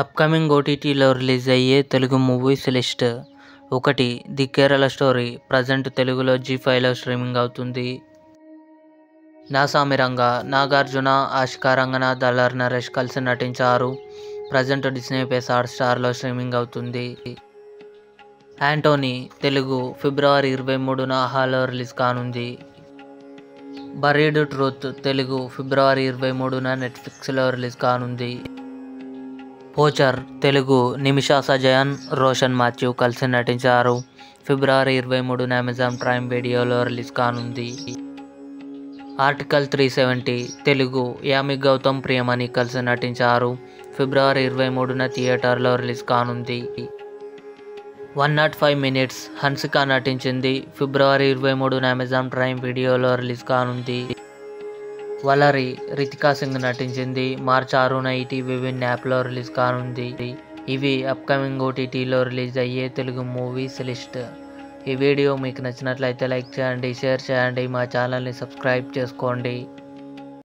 Upcoming ఓటీటీలో release అయ్యే Telugu movies list. 1. The Kerala story. Present తెలుగులో జీ5లో స్ట్రీమింగ్ అవుతుంది. నా సామిరంగా. నాగార్జున, ఆషికా రంగనాథ్, అల్లరి నరేష్ కలిసి నటించారు. ప్రజెంట్ డిస్నీ+ హాట్‌స్టార్లో స్ట్రీమింగ్ అవుతుంది. యాంటోనీ. తెలుగు ఫిబ్రవరి 23న ఆహాలో రిలీజ్ కానుంది. Buried truth. తెలుగు ఫిబ్రవరి 23న నెట్‌ఫ్లిక్స్లో రిలీజ్ కానుంది. పోచర్. తెలుగు నిమిషా సజయన్, రోషన్ మాథ్యూ కలిసి నటించారు. ఫిబ్రవరి 23న అమెజాన్ ప్రైమ్ వీడియోలో రిలీజ్ కానుంది. ఆర్టికల్ 370. తెలుగు యామి గౌతమ్, ప్రియమణి కలిసి నటించారు. ఫిబ్రవరి 23న థియేటర్లో రిలీజ్ కానుంది. 105 మినిట్స్. హన్సిక నటించింది. ఫిబ్రవరి 23న అమెజాన్ ప్రైమ్ వీడియోలో రిలీజ్ కానుంది. వలరి. రితికా సింగ్ నటించింది. మార్చి 6న ఈటీవీ విన్ యాప్లో రిలీజ్ కానుంది. ఇవి అప్కమింగ్ ఓటీటీలో రిలీజ్ అయ్యే తెలుగు మూవీస్ లిస్ట్. ఈ వీడియో మీకు నచ్చినట్లయితే లైక్ చేయండి, షేర్ చేయండి, మా ఛానల్ని సబ్స్క్రైబ్ చేసుకోండి.